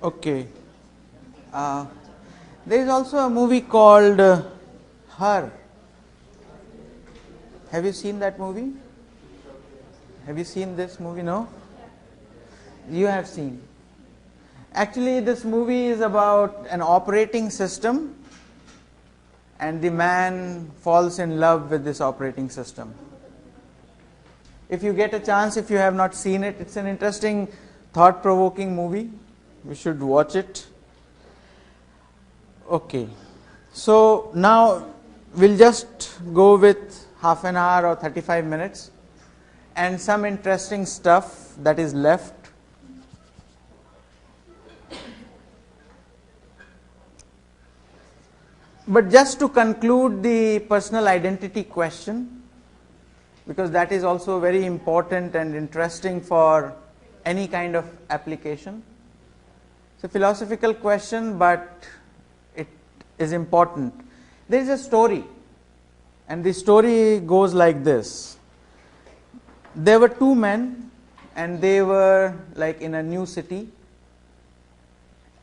Okay. Uh, there is also a movie called Her. Have you seen that movie? Have you seen this movie? No? You have seen. Actually, this movie is about an operating system, and the man falls in love with this operating system. If you get a chance, if you have not seen it, it's an interesting, thought-provoking movie. You should watch it. Okay. So now we'll just go with half an hour or 35 minutes and some interesting stuff that is left. But just to conclude the personal identity question, because that is also very important and interesting for any kind of application. It's a philosophical question, but it is important. There is a story, and the story goes like this. There were two men, and they were like in a new city.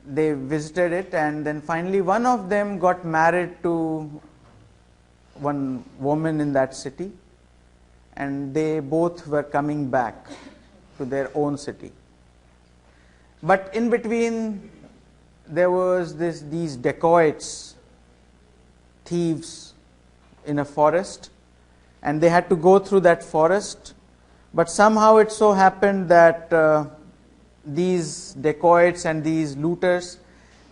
They visited it, and then finally one of them got married to one woman in that city, and they both were coming back to their own city. But in between there was these dacoits, thieves in a forest, and they had to go through that forest. But somehow it so happened that these dacoits and these looters,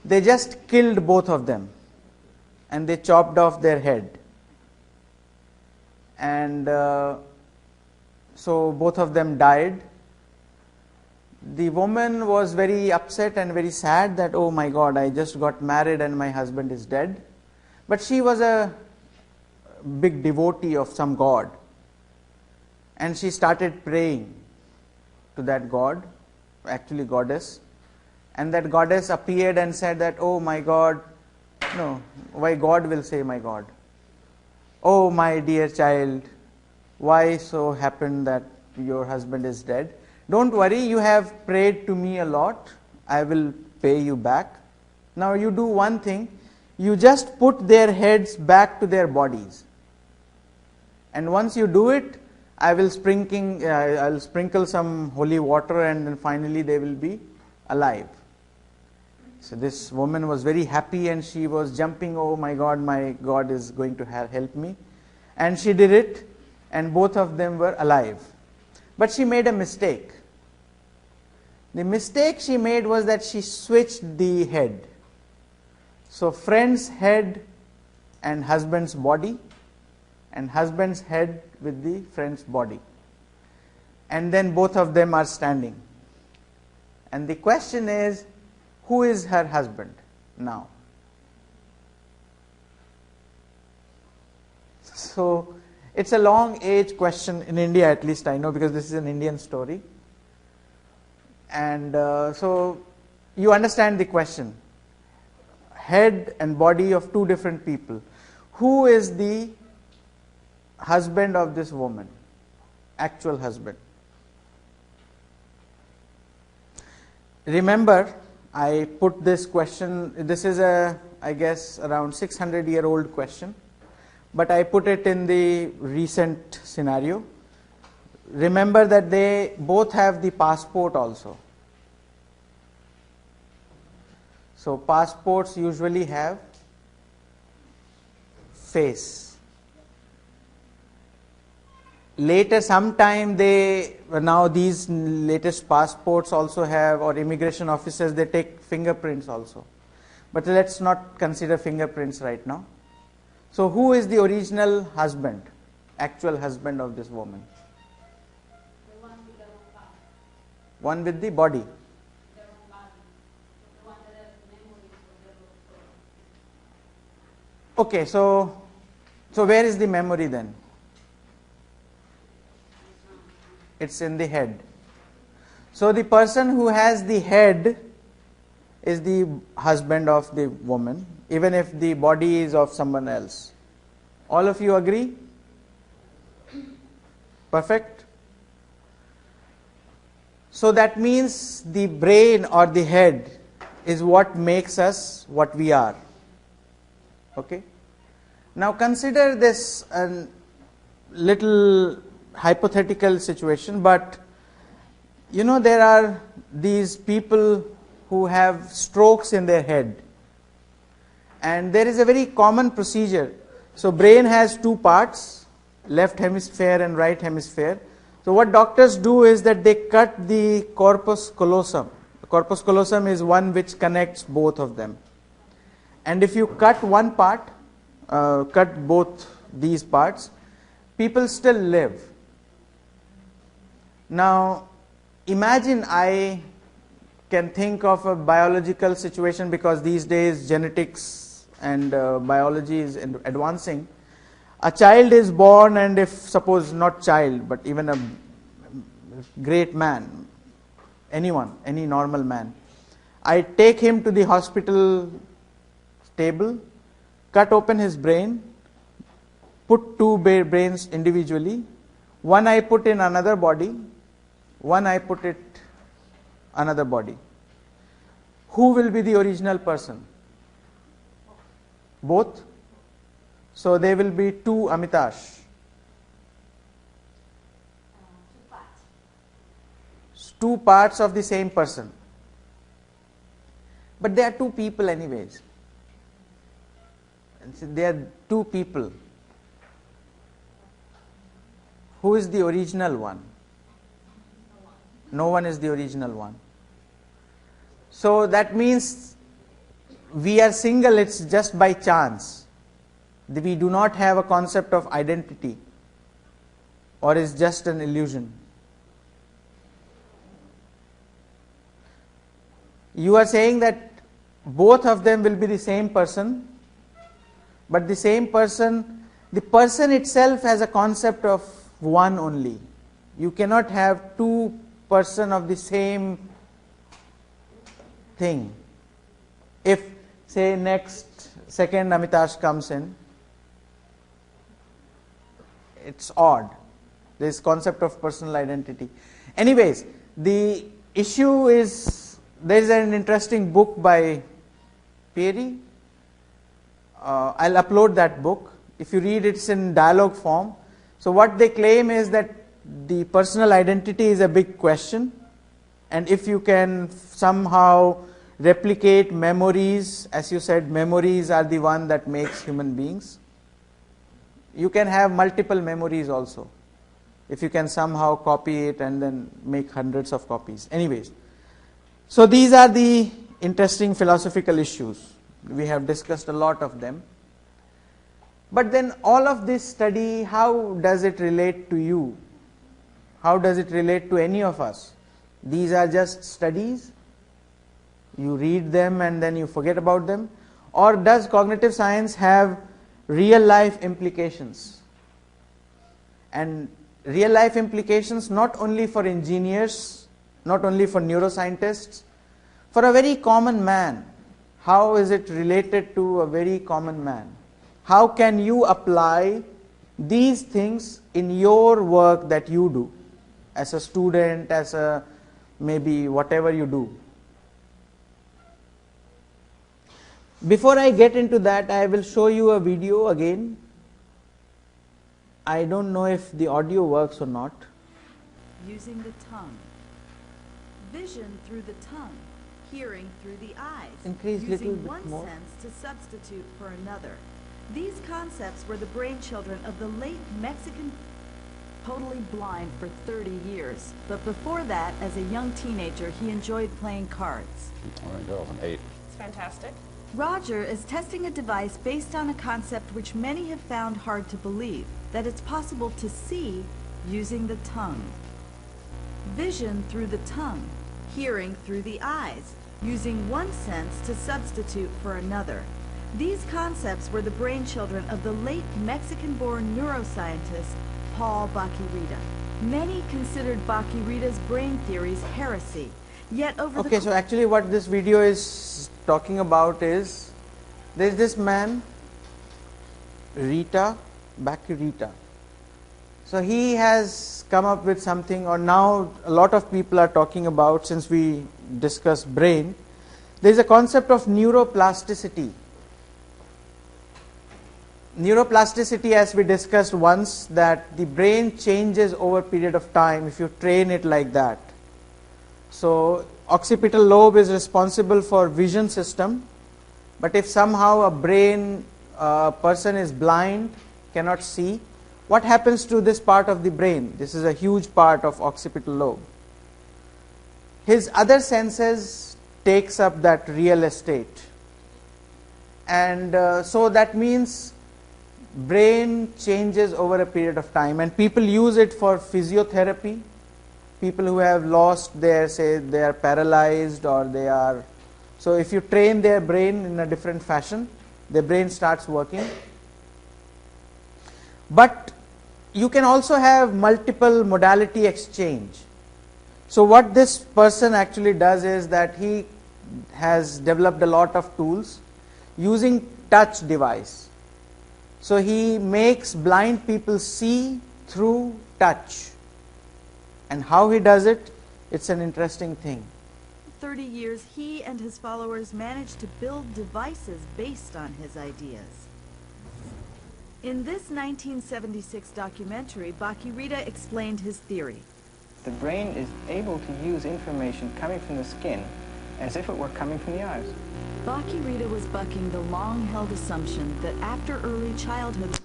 they just killed both of them, and they chopped off their head. And so both of them died. The woman was very upset and very sad that, oh my God, I just got married and my husband is dead. But she was a big devotee of some god, and she started praying to that god, actually goddess, and that goddess appeared and said that, oh my God, no, why God will say my God? Oh my dear child, why so happened that your husband is dead? Don't worry, you have prayed to me a lot, I will pay you back. Now you do one thing, you just put their heads back to their bodies, and once you do it, I will sprinkle some holy water, and then finally they will be alive. So this woman was very happy, and she was jumping, oh my God is going to help me. And she did it, and both of them were alive. But she made a mistake. The mistake she made was that she switched the head. So friend's head and husband's body, and husband's head with the friend's body. And then both of them are standing. And the question is, who is her husband now? So it's a long age question in India, at least I know, because this is an Indian story. And so you understand the question. Head and body of two different people. Who is the husband of this woman? Actual husband. Remember, I put this question, this is I guess around 600-year-old question, but I put it in the recent scenario. Remember that they both have the passport also. So passports usually have face. Later sometime now these latest passports also have, or immigration officers, they take fingerprints also. But let's not consider fingerprints right now. So who is the original husband, actual husband of this woman? The one with the body. One with the body. The body. The one that has memories of the Okay, so where is the memory then? It's in the head. So the person who has the head is the husband of the woman, even if the body is of someone else. All of you agree? Perfect? So that means the brain or the head is what makes us what we are. Okay? Now consider this a little hypothetical situation, but you know, there are these people who have strokes in their head, and there is a very common procedure. So brain has two parts, left hemisphere and right hemisphere. So what doctors do is that they cut the corpus callosum. The corpus callosum is one which connects both of them. And if you cut one part, cut both these parts, people still live. Now, imagine I can think of a biological situation, because these days genetics and biology is advancing. A child is born, and if suppose not child, but even a great man, anyone, any normal man, I take him to the hospital table, cut open his brain, put two brains individually, one I put in another body, one I put it another body. Who will be the original person? Both? So there will be two Amitash. Two parts of the same person. But they are two people anyways. They are two people. Who is the original one? No one is the original one. So that means we are single, it's just by chance. We do not have a concept of identity, or is just an illusion. You are saying that both of them will be the same person, but the same person, the person itself has a concept of one only. You cannot have two persons of the same thing. If, say, next second Amitash comes in, it's odd. This concept of personal identity. Anyways, the issue is, there is an interesting book by Perry. I'll upload that book. If you read, it's in dialogue form. So what they claim is that the personal identity is a big question, and if you can somehow replicate memories, as you said, memories are the one that makes human beings. You can have multiple memories also, if you can somehow copy it and then make hundreds of copies. Anyways, so these are the interesting philosophical issues. We have discussed a lot of them. But then all of this study, how does it relate to you? How does it relate to any of us? These are just studies. You read them and then you forget about them. Or does cognitive science have real life implications? And real life implications not only for engineers, not only for neuroscientists, for a very common man. How is it related to a very common man? How can you apply these things in your work that you do as a student, as a maybe whatever you do? Before I get into that, I will show you a video again. I don't know if the audio works or not. Using the tongue. Vision through the tongue. Hearing through the eyes. Increase little using bit one more. sense to substitute for another. These concepts were the brainchildren of the late Mexican, totally blind for 30 years. But before that, as a young teenager, he enjoyed playing cards. All right, girls, an 8. It's fantastic. Roger is testing a device based on a concept which many have found hard to believe, that it's possible to see using the tongue. Vision through the tongue, hearing through the eyes, using one sense to substitute for another. These concepts were the brainchildren of the late Mexican-born neuroscientist Paul Bach-y-Rita. Many considered Bach-y-Rita's brain theories heresy, yet over Okay, so actually what this video is talking about is, there is this man, Bach-y-Rita. So he has come up with something, or now a lot of people are talking about, since we discussed brain, There is a concept of neuroplasticity. Neuroplasticity, as we discussed once, that the brain changes over a period of time if you train it like that. So occipital lobe is responsible for vision system, but if somehow a person is blind, cannot see, what happens to this part of the brain? This is a huge part of occipital lobe. His other senses takes up that real estate, and so that means brain changes over a period of time, and people use it for physiotherapy. People who have lost their, say they are paralyzed or they are, so if you train their brain in a different fashion, their brain starts working. But you can also have multiple modality exchange. So what this person actually does is that he has developed a lot of tools using touch device. So he makes blind people see through touch. And how he does it, it's an interesting thing. 30 years, he and his followers managed to build devices based on his ideas. In this 1976 documentary, Bhakirita explained his theory. The brain is able to use information coming from the skin as if it were coming from the eyes. Bhakirita was bucking the long-held assumption that after early childhood,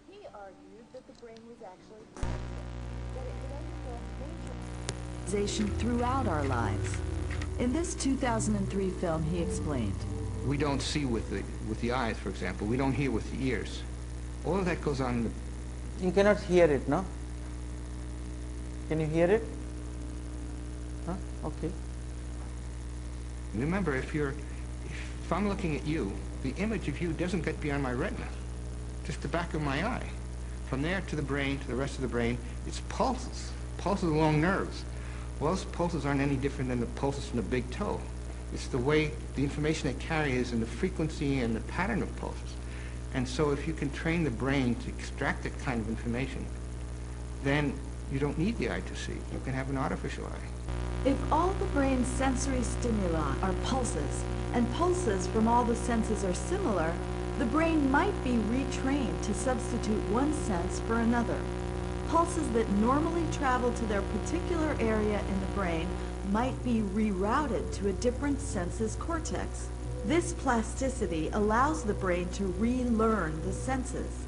he argued that the brain was actually that it could undergo major throughout our lives. In this 2003 film, he explained, we don't see with the eyes, for example. We don't hear with the ears. All of that goes on in the... You cannot hear it, no? Can you hear it? Huh? Okay. Remember, if I'm looking at you, the image of you doesn't get beyond my retina, just the back of my eye. From there to the brain, to the rest of the brain, it's pulses along nerves. Well, those pulses aren't any different than the pulses from the big toe. It's the way the information they carry is in the frequency and the pattern of pulses. And so if you can train the brain to extract that kind of information, then you don't need the eye to see. You can have an artificial eye. if all the brain's sensory stimuli are pulses, and pulses from all the senses are similar, the brain might be retrained to substitute one sense for another. Pulses that normally travel to their particular area in the brain might be rerouted to a different senses cortex. This plasticity allows the brain to relearn the senses.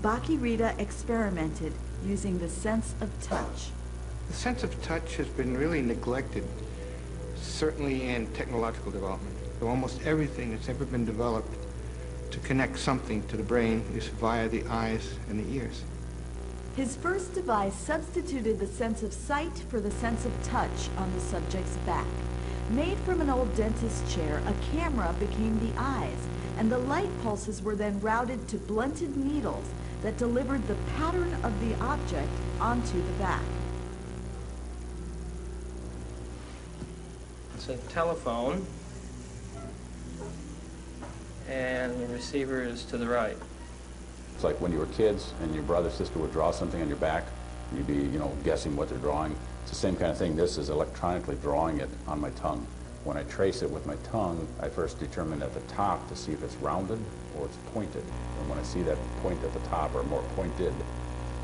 Bhakirita experimented using the sense of touch. The sense of touch has been really neglected, certainly in technological development. So almost everything that's ever been developed to connect something to the brain is via the eyes and the ears. His first device substituted the sense of sight for the sense of touch on the subject's back. Made from an old dentist's chair, a camera became the eyes, and the light pulses were then routed to blunted needles that delivered the pattern of the object onto the back. It's a telephone, and the receiver is to the right. It's like when you were kids and your brother or sister would draw something on your back, you'd be, guessing what they're drawing. It's the same kind of thing. This is electronically drawing it on my tongue. When I trace it with my tongue, I first determine at the top to see if it's rounded or it's pointed. And when I see that point at the top or more pointed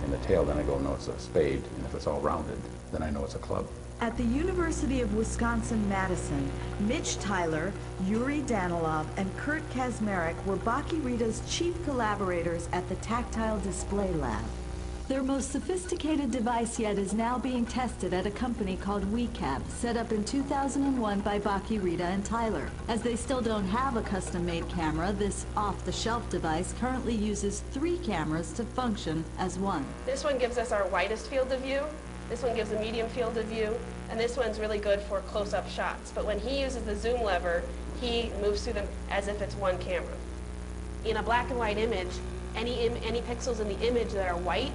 in the tail, then I go, no, it's a spade. And if it's all rounded, then I know it's a club. At the University of Wisconsin-Madison, Mitch Tyler, Yuri Danilov, and Kurt Kazmarek were Bhakirita's chief collaborators at the Tactile Display Lab. Their most sophisticated device yet is now being tested at a company called WeCab, set up in 2001 by Bhakirita and Tyler. As they still don't have a custom-made camera, this off-the-shelf device currently uses 3 cameras to function as one. This one gives us our widest field of view, this one gives a medium field of view, and this one's really good for close-up shots. But when he uses the zoom lever, he moves through them as if it's one camera. In a black and white image, any pixels in the image that are white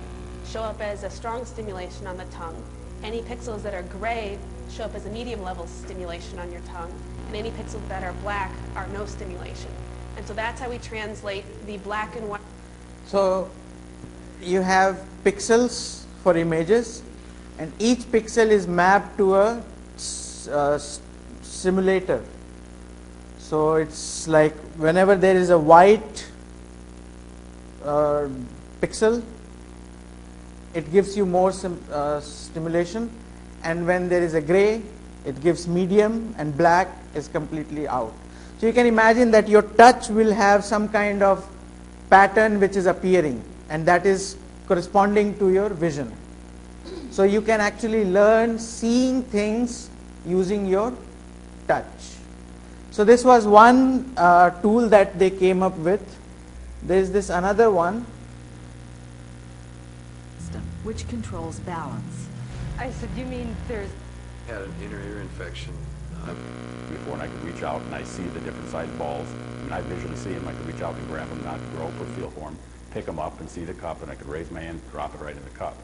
show up as a strong stimulation on the tongue. Any pixels that are gray show up as a medium level stimulation on your tongue. And any pixels that are black are no stimulation. And so that's how we translate the black and white. So you have pixels for images, and each pixel is mapped to a simulator. So it's like whenever there is a white pixel, it gives you more stimulation, and when there is a gray, it gives medium, and black is completely out. So you can imagine that your touch will have some kind of pattern which is appearing, and that is corresponding to your vision. So you can actually learn seeing things using your touch. So this was one tool that they came up with. There is this another one, which controls balance. I said, you mean there's... Had an inner ear infection. Before, and I could reach out and I see the different sized balls, and I visually see them. I could reach out and grab them, not grope or feel for them, pick them up and see the cup, and I could raise my hand, drop it right in the cup.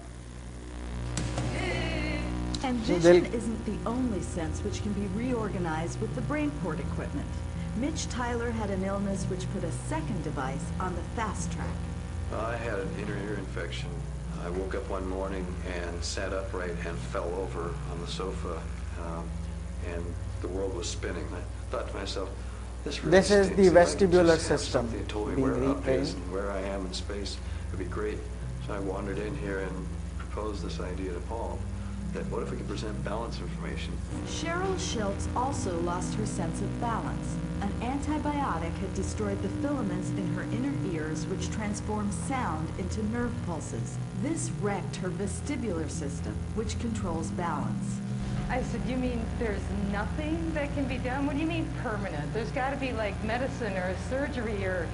And vision isn't the only sense which can be reorganized with the BrainPort equipment. Mitch Tyler had an illness which put a second device on the fast track. I had an inner ear infection. I woke up one morning and sat upright and fell over on the sofa, and the world was spinning. I thought to myself, this really This is stinks. the If I could vestibular just have system something that told me being where up is retrained. and where I am in space, it would be great. So I wandered in here and proposed this idea to Paul, that what if we could present balance information? Cheryl Schultz also lost her sense of balance. An antibiotic had destroyed the filaments in her inner ears, which transformed sound into nerve pulses. This wrecked her vestibular system, which controls balance. I said, you mean there's nothing that can be done? What do you mean permanent? There's got to be like medicine or surgery or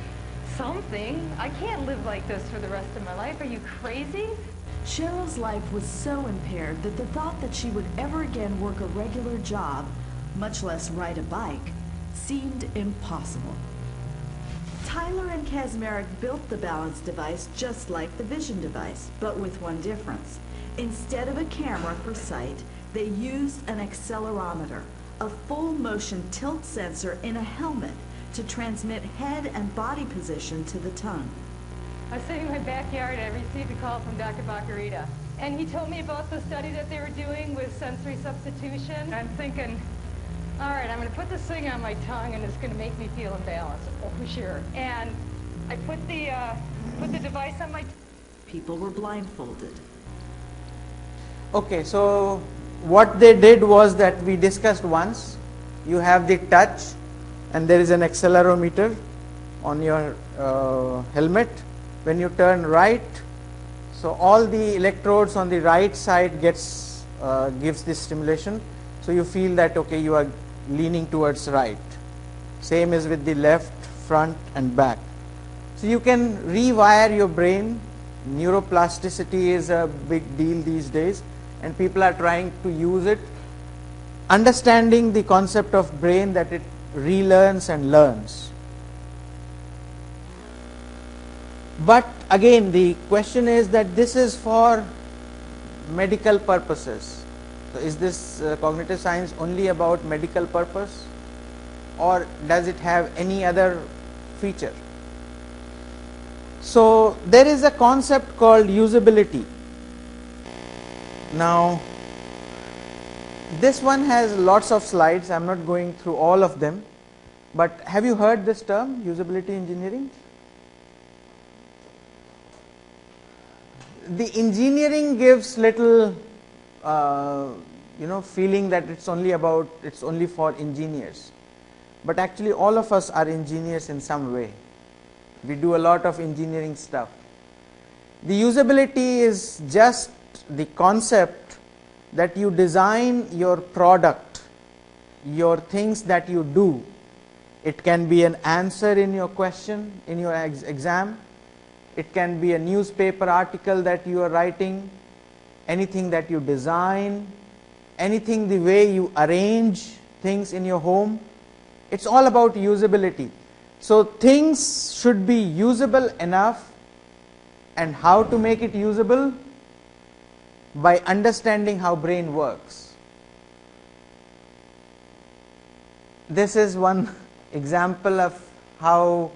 something. I can't live like this for the rest of my life. Are you crazy? Cheryl's life was so impaired that the thought that she would ever again work a regular job, much less ride a bike, seemed impossible. Tyler and Kazmarek built the balance device just like the vision device, but with one difference. Instead of a camera for sight, they used an accelerometer, a full motion tilt sensor in a helmet to transmit head and body position to the tongue. I was sitting in my backyard and I received a call from Dr. Baccarita. And he told me about the study that they were doing with sensory substitution. I'm thinking, all right, I'm going to put this thing on my tongue and it's going to make me feel in balance. Oh, for sure. And I put the device on my... People were blindfolded. Okay, so what they did was that we discussed once. You have the touch and there is an accelerometer on your helmet. When you turn right, so all the electrodes on the right side gives this stimulation. So you feel that, okay, you are leaning towards right. Same is with the left, front and back. So you can rewire your brain. Neuroplasticity is a big deal these days, and people are trying to use it, understanding the concept of brain, that it relearns and learns. But again, the question is that this is for medical purposes. So is this cognitive science only about medical purpose, or does it have any other feature? So there is a concept called usability. Now, this one has lots of slides. I'm not going through all of them, but have you heard this term, usability engineering? The engineering gives little feeling that it's only for engineers, but actually all of us are engineers in some way. We do a lot of engineering stuff. The usability is just the concept that you design your product, your things that you do. It can be an answer in your question, in your exam. It can be a newspaper article that you are writing, anything that you design, anything the way you arrange things in your home. It's all about usability. So things should be usable enough, and how to make it usable? By understanding how brain works. This is one example of how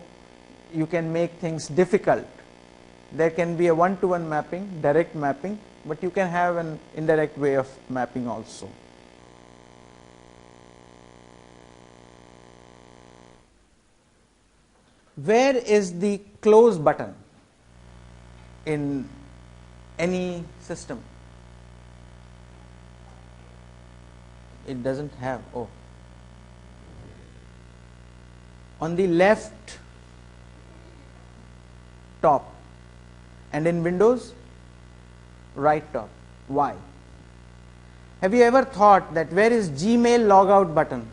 you can make things difficult. There can be a one-to-one mapping, direct mapping, but you can have an indirect way of mapping also. where is the close button in any system? It doesn't have. Oh, on the left top, and in Windows right top. Why? Have you ever thought that where is Gmail logout button?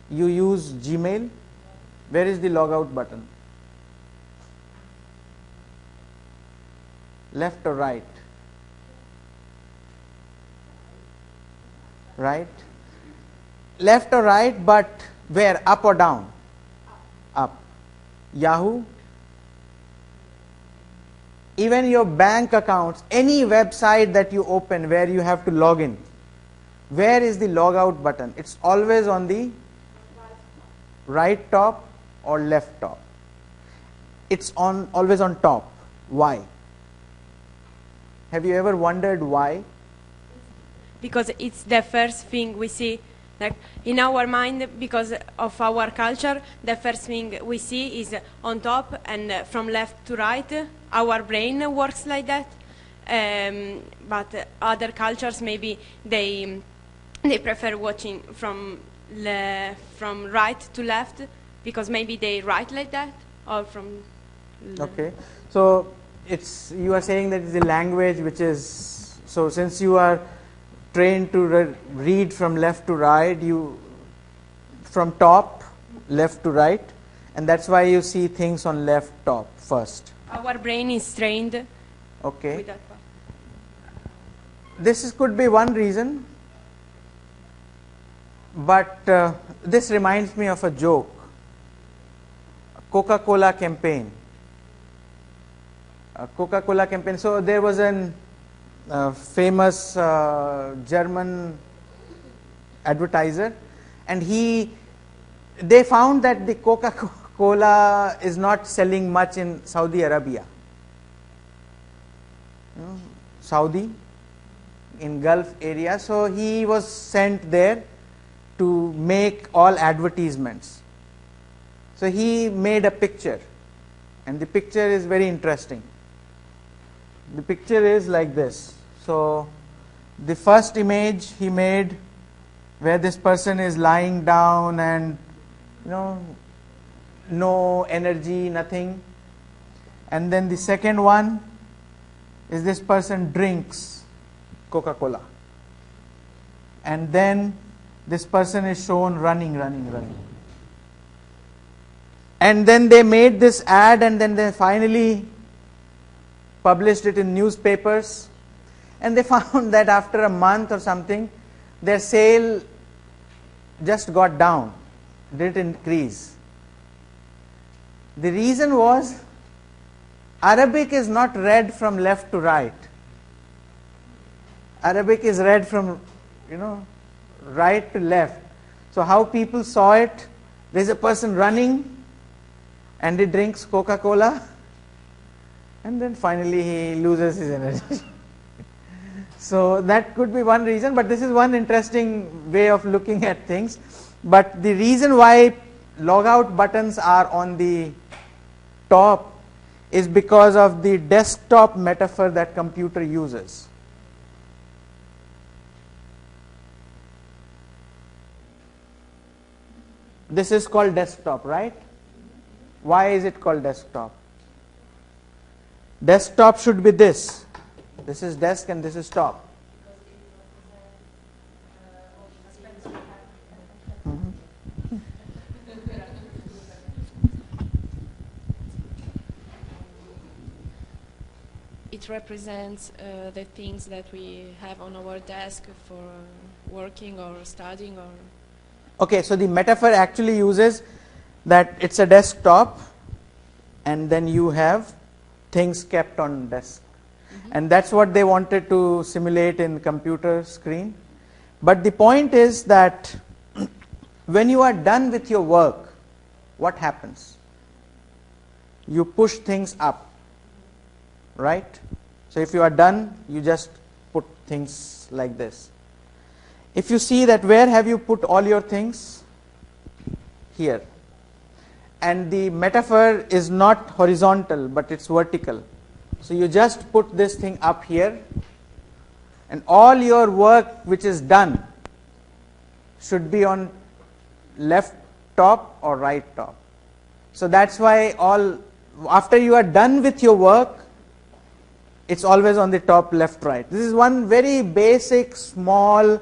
You use Gmail, where is the logout button? Left or right? Right? Left or right, but where? Up or down? Up. Yahoo? Even your bank accounts, any website that you open where you have to log in, where is the logout button? It's always on the right top or left top. It's always on top. Why? Have you ever wondered why? Because it's the first thing we see. Like in our mind, because of our culture, the first thing we see is on top and from left to right. Our brain works like that. But other cultures, maybe they prefer watching from right to left, because maybe they write like that, or from. Okay, so you are saying that it's a language which is, so since you are trained to read from left to right, from top left to right, and that's why you see things on left top first. Our brain is trained. Okay. With that part. This could be one reason, but this reminds me of a joke. Coca-Cola campaign. Coca-Cola campaign. So there was an famous German advertiser, and they found that the Coca-Cola is not selling much in Saudi Arabia. Saudi, in Gulf area. So he was sent there to make all advertisements. So he made a picture, and the picture is very interesting. The picture is like this. So the first image he made, where this person is lying down and no energy, nothing. And then the second one is this person drinks Coca-Cola. And then this person is shown running. And then they made this ad, and then they finally published it in newspapers, and they found that after a month or something, their sale just got down, didn't increase. The reason was Arabic is not read from left to right. Arabic is read from right to left. So how people saw it, there's a person running and he drinks Coca-Cola, and then finally he loses his energy. So that could be one reason, but this is one interesting way of looking at things. But the reason why logout buttons are on the top is because of the desktop metaphor that computer uses. This is called desktop, right? Why is it called desktop? Desktop should be this. This is desk and this is top. It represents the things that we have on our desk for working or studying or... Okay, so the metaphor actually uses that it's a desktop and then you have things kept on desk. And that's what they wanted to simulate in computer screen. But the point is that when you are done with your work, what happens? You push things up, right? So if you are done, you just put things like this. If you see that, where have you put all your things? here. And the metaphor is not horizontal, but it's vertical. So you just put this thing up here, and all your work which is done should be on left top or right top. So that's why after you are done with your work, it's always on the top left right. This is one very basic small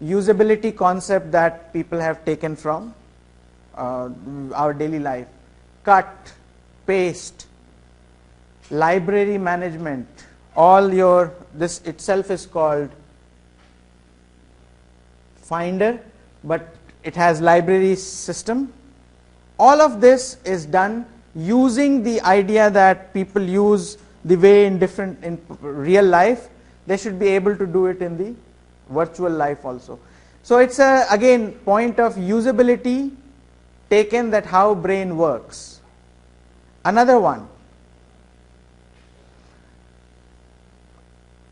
usability concept that people have taken from our daily life. Cut, paste, library management, this itself is called Finder, but it has library system. All of this is done using the idea that people use the way in real life, they should be able to do it in the virtual life also. So it's again point of usability taken, that how brain works. Another one,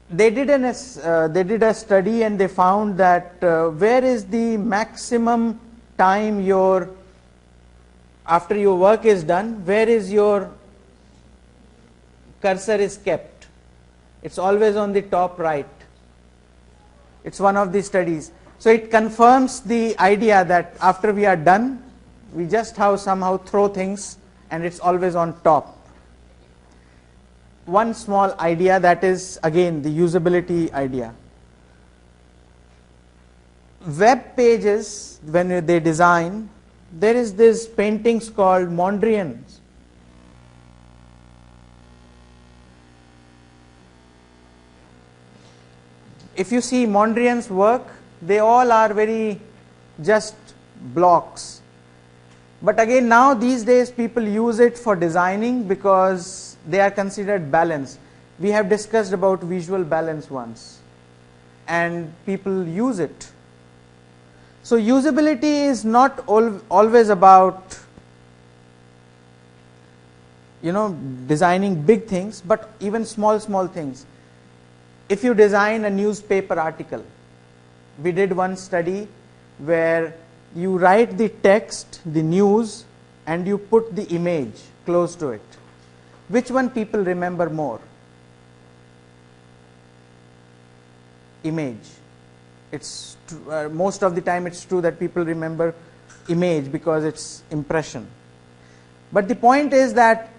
they did a study and they found that where is the maximum time after your work is done, where is your cursor is kept? It's always on the top right. It's one of the studies. So it confirms the idea that after we are done, we just somehow throw things and it's always on top. One small idea, that is again the usability idea. Web pages, when they design, there is this paintings called Mondrians. If you see Mondrian's work, they all are very just blocks. But again, now these days people use it for designing because they are considered balanced. We have discussed about visual balance once, and people use it. So usability is not always about designing big things, but even small things. If you design a newspaper article, we did one study where you write the text, the news, and you put the image close to it. Which one people remember more? Image. It's most of the time it's true that people remember image because it's impression. But the point is that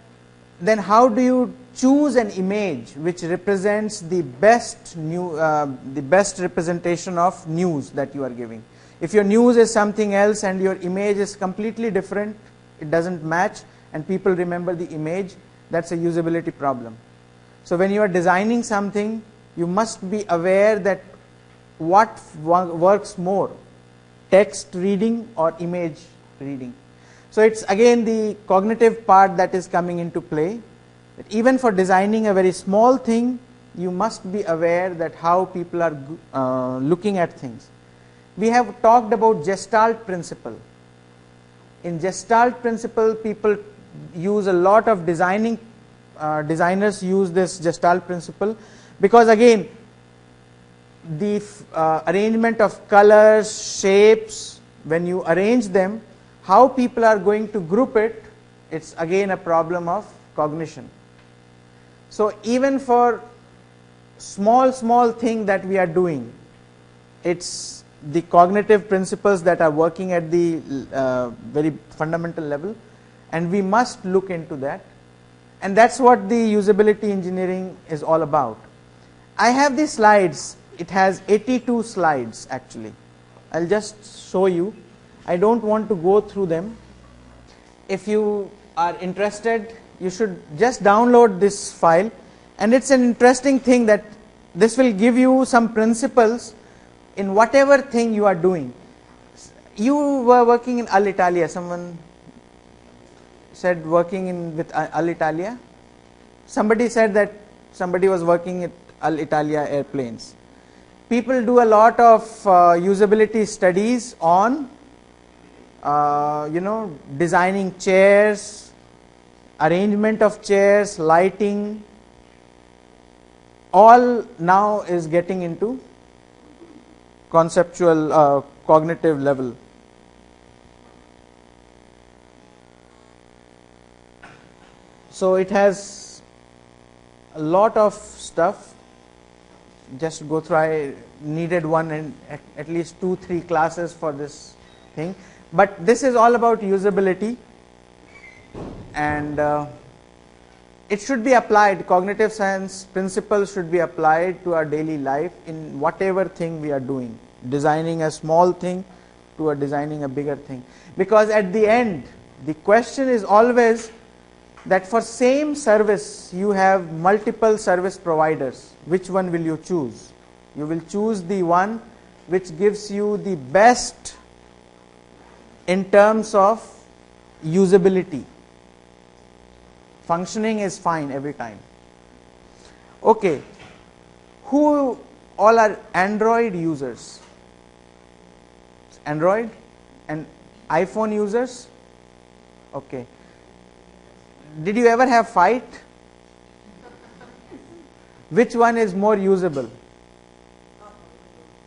then how do you choose an image which represents the best representation of news that you are giving? If your news is something else and your image is completely different, it doesn't match, and people remember the image, that's a usability problem. So when you are designing something, you must be aware that what works more, text reading or image reading. So it's again the cognitive part that is coming into play. That even for designing a very small thing, you must be aware that how people are looking at things. We have talked about Gestalt principle. In Gestalt principle, people use a lot of designers use this Gestalt principle because again, the arrangement of colors, shapes, when you arrange them, how people are going to group it, it's again a problem of cognition. So even for small thing that we are doing, it's the cognitive principles that are working at the very fundamental level, and we must look into that. And that's what the usability engineering is all about. I have these slides. It has 82 slides actually. I'll just show you. I don't want to go through them. If you are interested, you should just download this file, and it's an interesting thing that this will give you some principles in whatever thing you are doing. You were working in Alitalia. Someone said working with Alitalia. Somebody said that somebody was working at Alitalia airplanes. People do a lot of usability studies on designing chairs, arrangement of chairs, lighting. All now is getting into conceptual cognitive level. So it has a lot of stuff. Just go through. I needed one and at least 2-3 classes for this thing. But this is all about usability, and it should be applied. Cognitive science principles should be applied to our daily life in whatever thing we are doing. Designing a small thing to designing a bigger thing. Because at the end, the question is always that for same service, you have multiple service providers. Which one will you choose? You will choose the one which gives you the best in terms of usability. Functioning is fine every time. Okay, who all are Android users? Android and iPhone users? Okay. Did you ever have fight? Which one is more usable?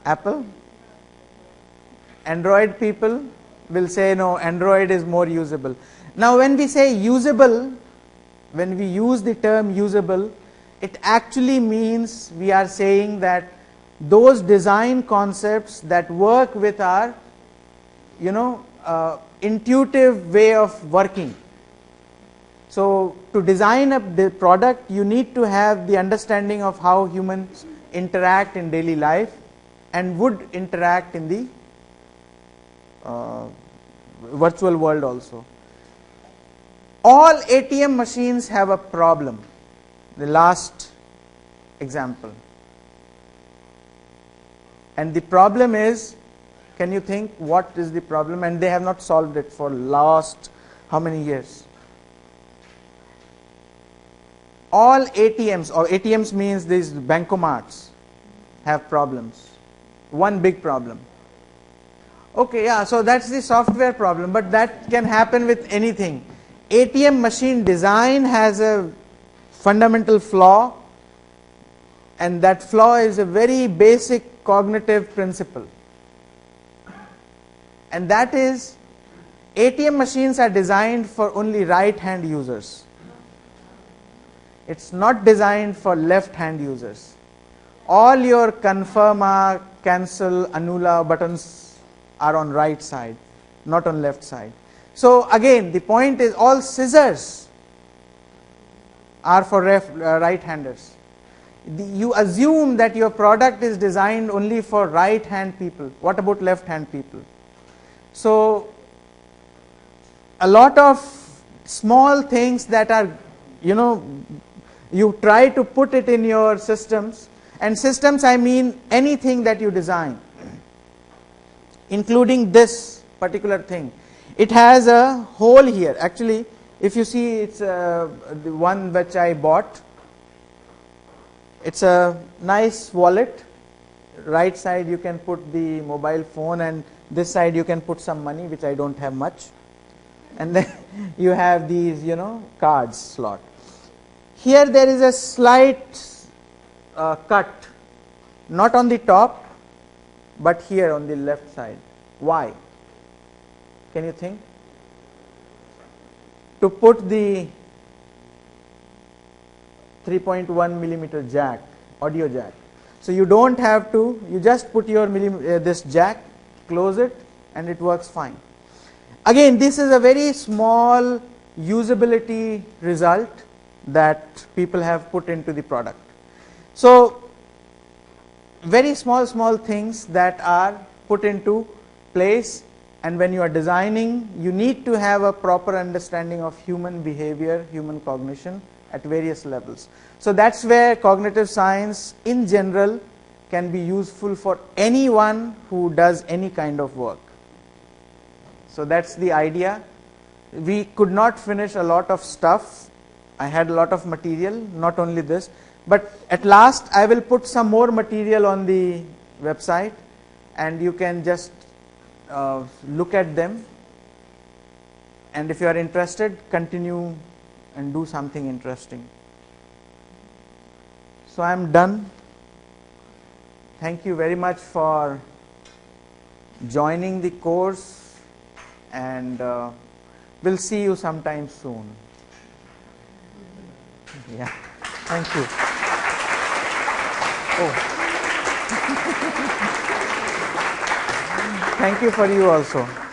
Apple? Android people will say no, Android is more usable. Now when we say usable, when we use the term usable, it actually means we are saying that those design concepts that work with our intuitive way of working. So to design a product, you need to have the understanding of how humans interact in daily life and would interact in the virtual world also. All ATM machines have a problem. The last example. And the problem is, can you think what is the problem? And they have not solved it for last how many years? All ATMs, or ATMs means these bankomats, have problems. One big problem. Okay, yeah, so that's the software problem, but that can happen with anything. ATM machine design has a fundamental flaw, and that flaw is a very basic cognitive principle. And that is, ATM machines are designed for only right-hand users. It's not designed for left-hand users. All your confirma, cancel, annula buttons are on right side, not on left side. So again, the point is all scissors are for right-handers. You assume that your product is designed only for right-hand people. What about left-hand people? So a lot of small things that are, you try to put it in your systems, and systems I mean anything that you design, including this particular thing. It has a hole here. Actually, if you see, it's the one which I bought. It's a nice wallet. Right side you can put the mobile phone, and this side you can put some money, which I don't have much. And then you have these, cards slot. Here there is a slight cut, not on the top, but here on the left side. Why? Can you think? To put the 3.1 millimeter jack, audio jack. So you don't have to, you just put your this jack, close it, and it works fine. Again, this is a very small usability result that people have put into the product. So very small things that are put into place, and when you are designing, you need to have a proper understanding of human behavior, human cognition at various levels. So that's where cognitive science in general can be useful for anyone who does any kind of work. So that's the idea. We could not finish a lot of stuff. I had a lot of material, not only this, but at last I will put some more material on the website, and you can just look at them, and if you are interested, continue and do something interesting. So I am done. Thank you very much for joining the course, and we'll see you sometime soon. Yeah. Thank you. Oh. Thank you for you also.